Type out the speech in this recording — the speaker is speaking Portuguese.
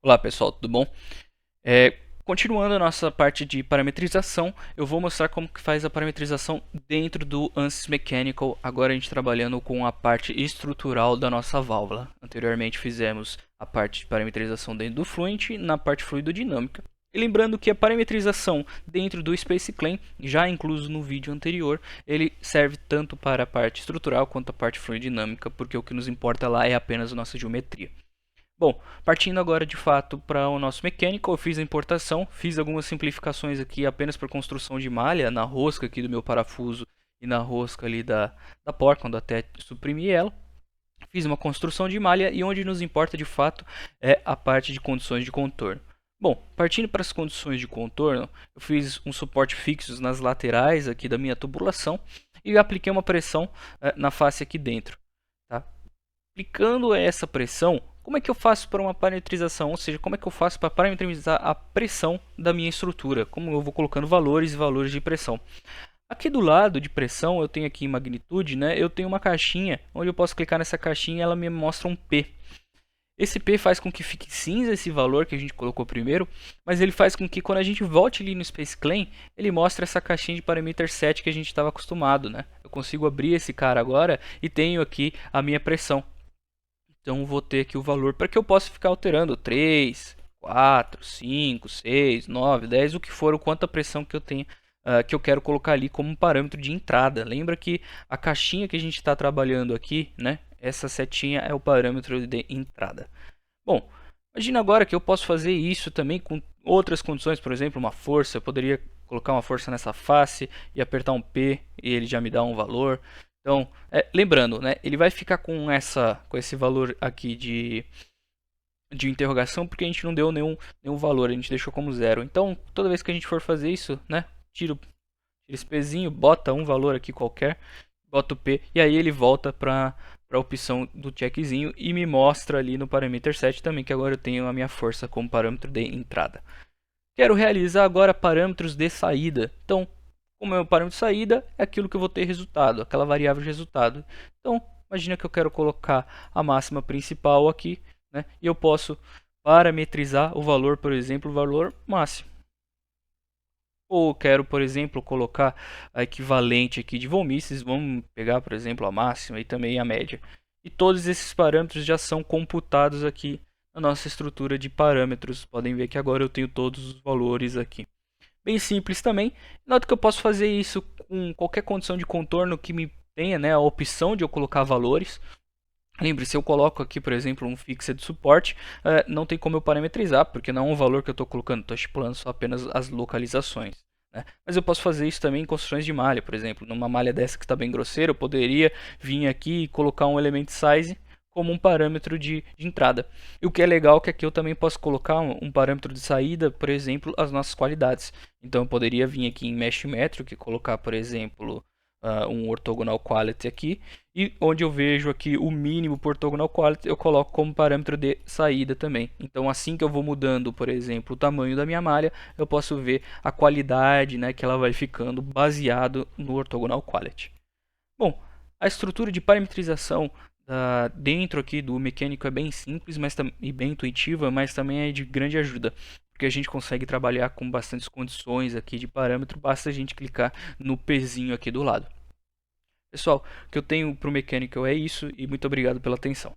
Olá pessoal, tudo bom? Continuando a nossa parte de parametrização, eu vou mostrar como que faz a parametrização dentro do ANSYS Mechanical, agora a gente trabalhando com a parte estrutural da nossa válvula. Anteriormente fizemos a parte de parametrização dentro do Fluent, na parte fluidodinâmica. E lembrando que a parametrização dentro do SpaceClaim, já incluso no vídeo anterior, ele serve tanto para a parte estrutural quanto a parte fluidodinâmica, porque o que nos importa lá é apenas a nossa geometria. Bom, partindo agora de fato para o nosso mecânico, eu fiz a importação, fiz algumas simplificações aqui apenas por construção de malha na rosca aqui do meu parafuso e na rosca ali da porta, quando até suprimi ela. Fiz uma construção de malha e onde nos importa de fato é a parte de condições de contorno. Bom, partindo para as condições de contorno, eu fiz um suporte fixo nas laterais aqui da minha tubulação e apliquei uma pressão na face aqui dentro. Tá? Aplicando essa pressão, como é que eu faço para uma parametrização? Ou seja, como é que eu faço para parametrizar a pressão da minha estrutura? Como eu vou colocando valores e valores de pressão. Aqui do lado de pressão, eu tenho aqui em magnitude, né? Eu tenho uma caixinha, onde eu posso clicar nessa caixinha e ela me mostra um P. Esse P faz com que fique cinza esse valor que a gente colocou primeiro, mas ele faz com que quando a gente volte ali no SpaceClaim, ele mostre essa caixinha de parameter set que a gente estava acostumado, né? Eu consigo abrir esse cara agora e tenho aqui a minha pressão. Então vou ter aqui o valor para que eu possa ficar alterando 3, 4, 5, 6, 9, 10, o que for, o quanto a pressão que eu tenho, que eu quero colocar ali como um parâmetro de entrada. Lembra que a caixinha que a gente está trabalhando aqui, né? Essa setinha é o parâmetro de entrada. Bom, imagina agora que eu posso fazer isso também com outras condições, por exemplo, uma força. Eu poderia colocar uma força nessa face e apertar um P e ele já me dá um valor. Então, lembrando, né, ele vai ficar com esse valor aqui de interrogação porque a gente não deu nenhum valor, a gente deixou como zero. Então, toda vez que a gente for fazer isso, né, tira esse Pzinho, bota um valor aqui qualquer, bota o P e aí ele volta para a opção do checkzinho e me mostra ali no parameter set também que agora eu tenho a minha força como parâmetro de entrada. Quero realizar agora parâmetros de saída. Então, como é o parâmetro de saída, é aquilo que eu vou ter resultado, aquela variável de resultado. Então, imagina que eu quero colocar a máxima principal aqui, né? E eu posso parametrizar o valor, por exemplo, o valor máximo. Ou quero, por exemplo, colocar a equivalente aqui de volmices, vamos pegar, por exemplo, a máxima e também a média. E todos esses parâmetros já são computados aqui na nossa estrutura de parâmetros. Podem ver que agora eu tenho todos os valores aqui. Bem simples também. Nota que eu posso fazer isso com qualquer condição de contorno que me tenha, né, a opção de eu colocar valores. Lembre, se eu coloco aqui, por exemplo, um fixed suporte, não tem como eu parametrizar, porque não é um valor que eu estou colocando, estou estipulando só apenas as localizações. Né? Mas eu posso fazer isso também em construções de malha, por exemplo. Numa malha dessa que está bem grosseira, eu poderia vir aqui e colocar um element size como um parâmetro de entrada. E o que é legal é que aqui eu também posso colocar um parâmetro de saída, por exemplo, as nossas qualidades. Então eu poderia vir aqui em Mesh Metric e colocar, por exemplo, um orthogonal quality aqui, e onde eu vejo aqui o mínimo por orthogonal quality eu coloco como parâmetro de saída também. Então assim que eu vou mudando, por exemplo, o tamanho da minha malha, eu posso ver a qualidade, né, que ela vai ficando baseado no orthogonal quality. Bom, a estrutura de parametrização dentro aqui do mecânico é bem simples e bem intuitiva, mas também é de grande ajuda, porque a gente consegue trabalhar com bastantes condições aqui de parâmetro, basta a gente clicar no Pzinho aqui do lado. Pessoal, o que eu tenho para o mecânico é isso e muito obrigado pela atenção.